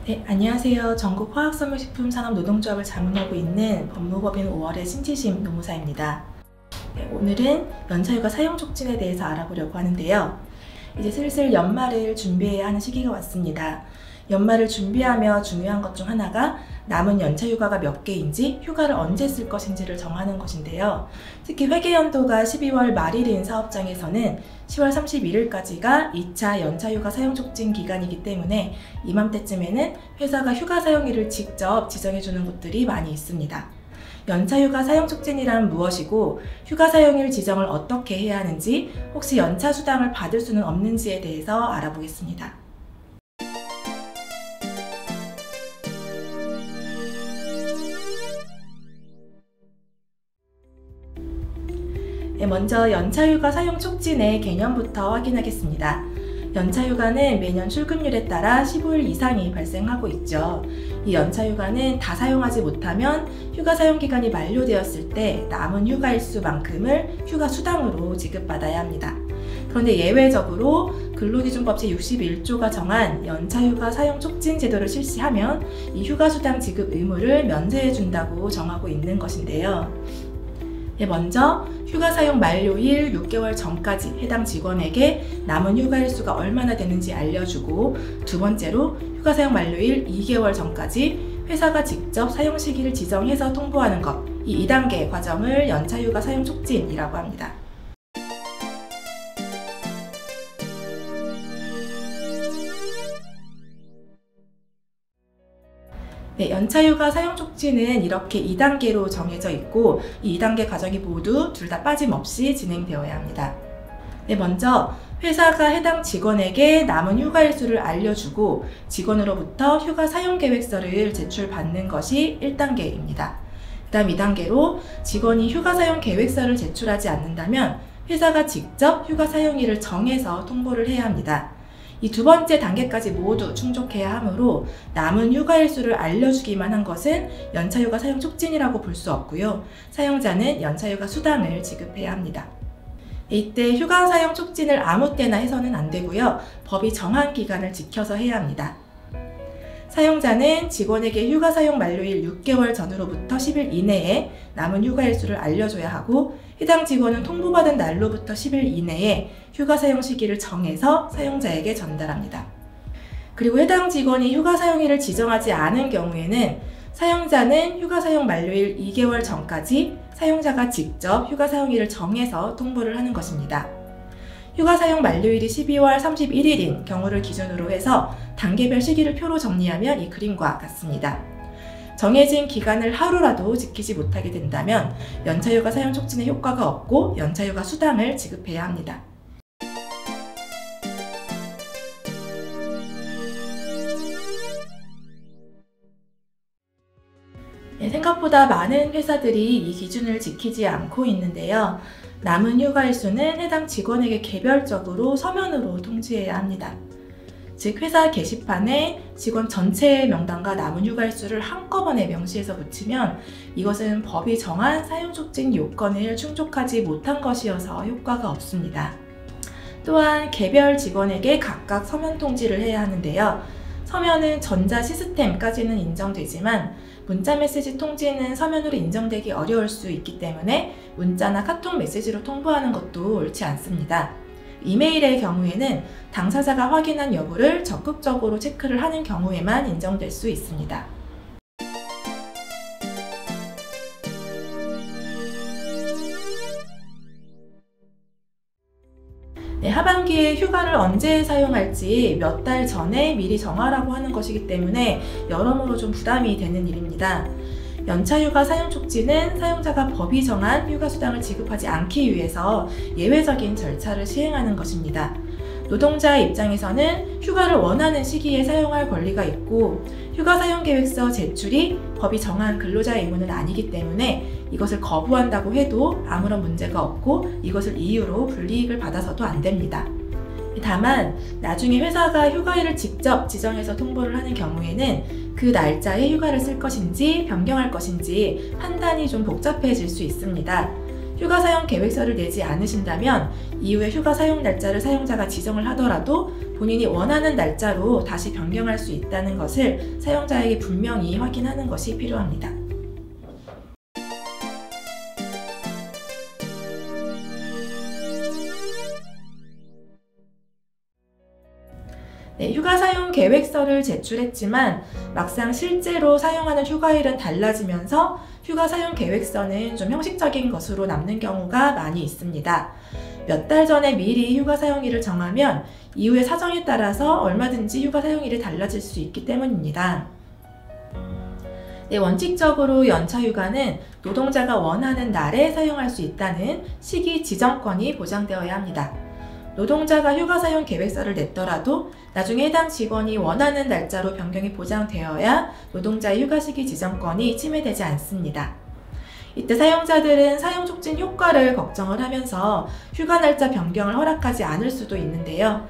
네, 안녕하세요. 전국 화학섬유식품산업노동조합을 자문하고 있는 법무법인 5월의 신지심 노무사입니다. 네, 오늘은 연차휴가 사용 촉진에 대해서 알아보려고 하는데요. 이제 슬슬 연말을 준비해야 하는 시기가 왔습니다. 연말을 준비하며 중요한 것 중 하나가 남은 연차휴가가 몇 개인지, 휴가를 언제 쓸 것인지를 정하는 것인데요. 특히 회계연도가 12월 말일인 사업장에서는 10월 31일까지가 2차 연차휴가 사용 촉진 기간이기 때문에 이맘때쯤에는 회사가 휴가 사용일을 직접 지정해주는 곳들이 많이 있습니다. 연차휴가 사용 촉진이란 무엇이고, 휴가 사용일 지정을 어떻게 해야 하는지, 혹시 연차 수당을 받을 수는 없는지에 대해서 알아보겠습니다. 먼저 연차휴가 사용 촉진의 개념부터 확인하겠습니다. 연차휴가는 매년 출근율에 따라 15일 이상이 발생하고 있죠. 이 연차휴가는 다 사용하지 못하면 휴가 사용 기간이 만료되었을 때 남은 휴가일수만큼을 휴가 수당으로 지급받아야 합니다. 그런데 예외적으로 근로기준법 제61조가 정한 연차휴가 사용 촉진 제도를 실시하면 이 휴가 수당 지급 의무를 면제해 준다고 정하고 있는 것인데요. 먼저 휴가 사용 만료일 6개월 전까지 해당 직원에게 남은 휴가일수가 얼마나 되는지 알려주고, 두 번째로 휴가 사용 만료일 2개월 전까지 회사가 직접 사용 시기를 지정해서 통보하는 것, 이 2단계 과정을 연차휴가 사용 촉진이라고 합니다. 네, 연차휴가 사용 촉진은 이렇게 2단계로 정해져 있고, 이 2단계 과정이 모두 둘 다 빠짐없이 진행되어야 합니다. 네, 먼저 회사가 해당 직원에게 남은 휴가일수를 알려주고 직원으로부터 휴가 사용 계획서를 제출받는 것이 1단계입니다. 그 다음 2단계로 직원이 휴가 사용 계획서를 제출하지 않는다면 회사가 직접 휴가 사용일을 정해서 통보를 해야 합니다. 이 두 번째 단계까지 모두 충족해야 하므로 남은 휴가일수를 알려주기만 한 것은 연차휴가 사용 촉진이라고 볼 수 없고요. 사용자는 연차휴가 수당을 지급해야 합니다. 이때 휴가 사용 촉진을 아무 때나 해서는 안 되고요. 법이 정한 기간을 지켜서 해야 합니다. 사용자는 직원에게 휴가 사용 만료일 6개월 전으로부터 10일 이내에 남은 휴가일수를 알려줘야 하고, 해당 직원은 통보받은 날로부터 10일 이내에 휴가 사용 시기를 정해서 사용자에게 전달합니다. 그리고 해당 직원이 휴가 사용일을 지정하지 않은 경우에는 사용자는 휴가 사용 만료일 2개월 전까지 사용자가 직접 휴가 사용일을 정해서 통보를 하는 것입니다. 휴가 사용 만료일이 12월 31일인 경우를 기준으로 해서 단계별 시기를 표로 정리하면 이 그림과 같습니다. 정해진 기간을 하루라도 지키지 못하게 된다면 연차휴가 사용 촉진의 효과가 없고 연차휴가 수당을 지급해야 합니다. 생각보다 많은 회사들이 이 기준을 지키지 않고 있는데요. 남은 휴가일수는 해당 직원에게 개별적으로 서면으로 통지해야 합니다. 즉, 회사 게시판에 직원 전체의 명단과 남은 휴가일수를 한꺼번에 명시해서 붙이면 이것은 법이 정한 사용촉진 요건을 충족하지 못한 것이어서 효과가 없습니다. 또한 개별 직원에게 각각 서면 통지를 해야 하는데요. 서면은 전자 시스템까지는 인정되지만 문자 메시지 통지는 서면으로 인정되기 어려울 수 있기 때문에 문자나 카톡 메시지로 통보하는 것도 옳지 않습니다. 이메일의 경우에는 당사자가 확인한 여부를 적극적으로 체크를 하는 경우에만 인정될 수 있습니다. 하반기에 휴가를 언제 사용할지 몇 달 전에 미리 정하라고 하는 것이기 때문에 여러모로 좀 부담이 되는 일입니다. 연차휴가 사용 촉진은 사용자가 법이 정한 휴가 수당을 지급하지 않기 위해서 예외적인 절차를 시행하는 것입니다. 노동자의 입장에서는 휴가를 원하는 시기에 사용할 권리가 있고, 휴가 사용 계획서 제출이 법이 정한 근로자의 의무는 아니기 때문에 이것을 거부한다고 해도 아무런 문제가 없고 이것을 이유로 불이익을 받아서도 안 됩니다. 다만 나중에 회사가 휴가일을 직접 지정해서 통보를 하는 경우에는 그 날짜에 휴가를 쓸 것인지 변경할 것인지 판단이 좀 복잡해질 수 있습니다. 휴가 사용 계획서를 내지 않으신다면 이후에 휴가 사용 날짜를 사용자가 지정을 하더라도 본인이 원하는 날짜로 다시 변경할 수 있다는 것을 사용자에게 분명히 확인하는 것이 필요합니다. 네, 휴가 사용 계획서를 제출했지만 막상 실제로 사용하는 휴가일은 달라지면서 휴가 사용 계획서는 좀 형식적인 것으로 남는 경우가 많이 있습니다. 몇 달 전에 미리 휴가 사용일을 정하면 이후의 사정에 따라서 얼마든지 휴가 사용일이 달라질 수 있기 때문입니다. 네, 원칙적으로 연차 휴가는 노동자가 원하는 날에 사용할 수 있다는 시기 지정권이 보장되어야 합니다. 노동자가 휴가 사용 계획서를 냈더라도 나중에 해당 직원이 원하는 날짜로 변경이 보장되어야 노동자의 휴가 시기 지정권이 침해되지 않습니다. 이때 사용자들은 사용 촉진 효과를 걱정을 하면서 휴가 날짜 변경을 허락하지 않을 수도 있는데요.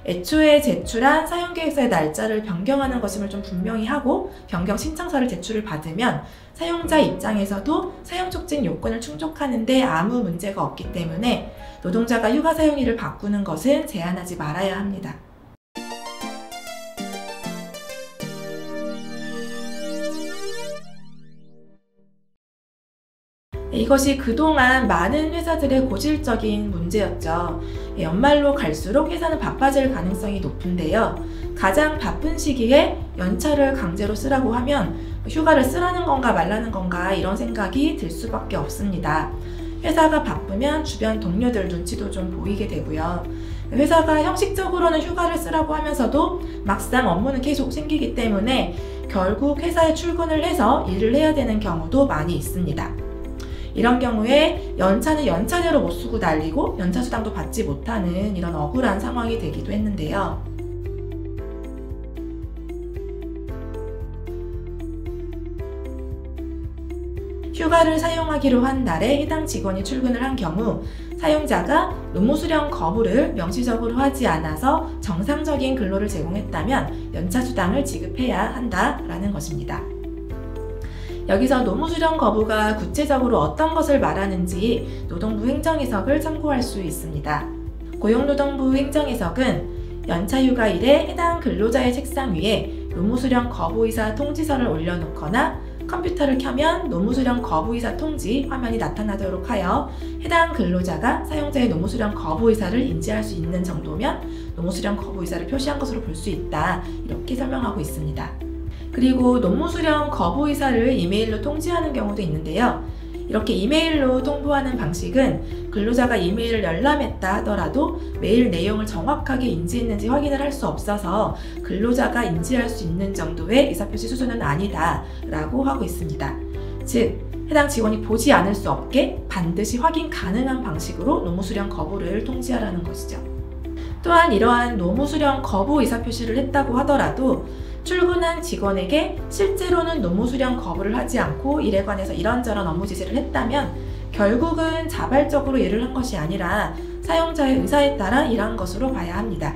애초에 제출한 사용계획서의 날짜를 변경하는 것임을 좀 분명히 하고 변경 신청서를 제출을 받으면 사용자 입장에서도 사용 촉진 요건을 충족하는 데 아무 문제가 없기 때문에 노동자가 휴가 사용일을 바꾸는 것은 제한하지 말아야 합니다. 이것이 그동안 많은 회사들의 고질적인 문제였죠. 연말로 갈수록 회사는 바빠질 가능성이 높은데요. 가장 바쁜 시기에 연차를 강제로 쓰라고 하면 휴가를 쓰라는 건가 말라는 건가 이런 생각이 들 수밖에 없습니다. 회사가 바쁘면 주변 동료들 눈치도 좀 보이게 되고요. 회사가 형식적으로는 휴가를 쓰라고 하면서도 막상 업무는 계속 생기기 때문에 결국 회사에 출근을 해서 일을 해야 되는 경우도 많이 있습니다. 이런 경우에 연차는 연차대로 못 쓰고 날리고 연차수당도 받지 못하는 이런 억울한 상황이 되기도 했는데요. 휴가를 사용하기로 한 날에 해당 직원이 출근을 한 경우 사용자가 노무수령 거부를 명시적으로 하지 않아서 정상적인 근로를 제공했다면 연차수당을 지급해야 한다라는 것입니다. 여기서 노무수령 거부가 구체적으로 어떤 것을 말하는지 노동부 행정해석을 참고할 수 있습니다. 고용노동부 행정해석은 연차휴가일에 해당 근로자의 책상 위에 노무수령 거부의사 통지서를 올려놓거나 컴퓨터를 켜면 노무수령 거부의사 통지 화면이 나타나도록 하여 해당 근로자가 사용자의 노무수령 거부의사를 인지할 수 있는 정도면 노무수령 거부의사를 표시한 것으로 볼 수 있다. 이렇게 설명하고 있습니다. 그리고 노무수령 거부의사를 이메일로 통지하는 경우도 있는데요. 이렇게 이메일로 통보하는 방식은 근로자가 이메일을 열람했다 하더라도 메일 내용을 정확하게 인지했는지 확인을 할 수 없어서 근로자가 인지할 수 있는 정도의 의사표시 수준은 아니다 라고 하고 있습니다. 즉, 해당 직원이 보지 않을 수 없게 반드시 확인 가능한 방식으로 노무수령 거부를 통지하라는 것이죠. 또한 이러한 노무수령 거부 의사표시를 했다고 하더라도 출근한 직원에게 실제로는 노무수령 거부를 하지 않고 일에 관해서 이런저런 업무 지시를 했다면 결국은 자발적으로 일을 한 것이 아니라 사용자의 의사에 따라 일한 것으로 봐야 합니다.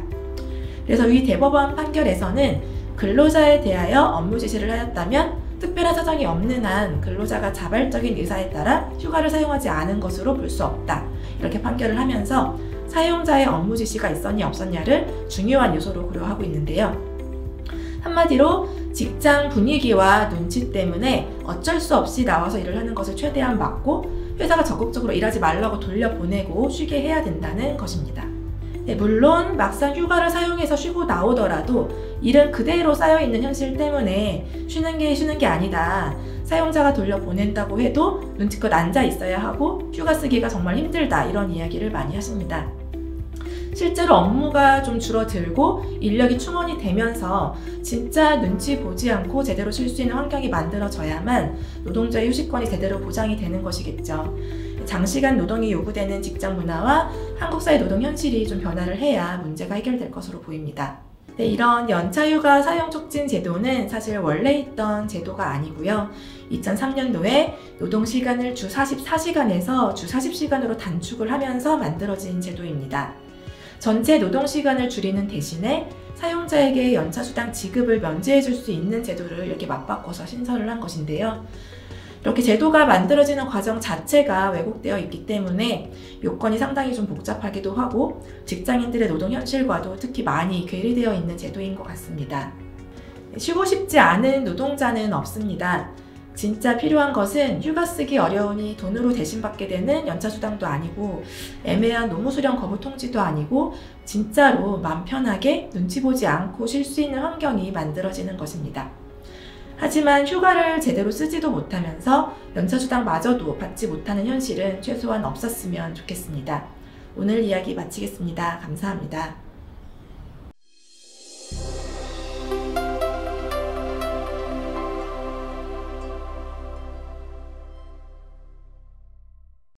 그래서 이 대법원 판결에서는 근로자에 대하여 업무 지시를 하였다면 특별한 사정이 없는 한 근로자가 자발적인 의사에 따라 휴가를 사용하지 않은 것으로 볼 수 없다. 이렇게 판결을 하면서 사용자의 업무 지시가 있었냐 없었냐를 중요한 요소로 고려하고 있는데요. 한마디로 직장 분위기와 눈치 때문에 어쩔 수 없이 나와서 일을 하는 것을 최대한 막고 회사가 적극적으로 일하지 말라고 돌려보내고 쉬게 해야 된다는 것입니다. 네, 물론 막상 휴가를 사용해서 쉬고 나오더라도 일은 그대로 쌓여있는 현실 때문에 쉬는 게 아니다. 사용자가 돌려보낸다고 해도 눈치껏 앉아 있어야 하고 휴가 쓰기가 정말 힘들다. 이런 이야기를 많이 하십니다. 실제로 업무가 좀 줄어들고 인력이 충원이 되면서 진짜 눈치 보지 않고 제대로 쉴 수 있는 환경이 만들어져야만 노동자의 휴식권이 제대로 보장이 되는 것이겠죠. 장시간 노동이 요구되는 직장 문화와 한국 사회 노동 현실이 좀 변화를 해야 문제가 해결될 것으로 보입니다. 네, 이런 연차휴가 사용 촉진 제도는 사실 원래 있던 제도가 아니고요. 2003년도에 노동시간을 주 44시간에서 주 40시간으로 단축을 하면서 만들어진 제도입니다. 전체 노동시간을 줄이는 대신에 사용자에게 연차수당 지급을 면제해 줄 수 있는 제도를 이렇게 맞바꿔서 신설을 한 것인데요. 이렇게 제도가 만들어지는 과정 자체가 왜곡되어 있기 때문에 요건이 상당히 좀 복잡하기도 하고 직장인들의 노동 현실과도 특히 많이 괴리되어 있는 제도인 것 같습니다. 쉬고 싶지 않은 노동자는 없습니다. 진짜 필요한 것은 휴가 쓰기 어려우니 돈으로 대신받게 되는 연차수당도 아니고 애매한 노무수령 거부 통지도 아니고 진짜로 맘 편하게 눈치 보지 않고 쉴 수 있는 환경이 만들어지는 것입니다. 하지만 휴가를 제대로 쓰지도 못하면서 연차수당마저도 받지 못하는 현실은 최소한 없었으면 좋겠습니다. 오늘 이야기 마치겠습니다. 감사합니다.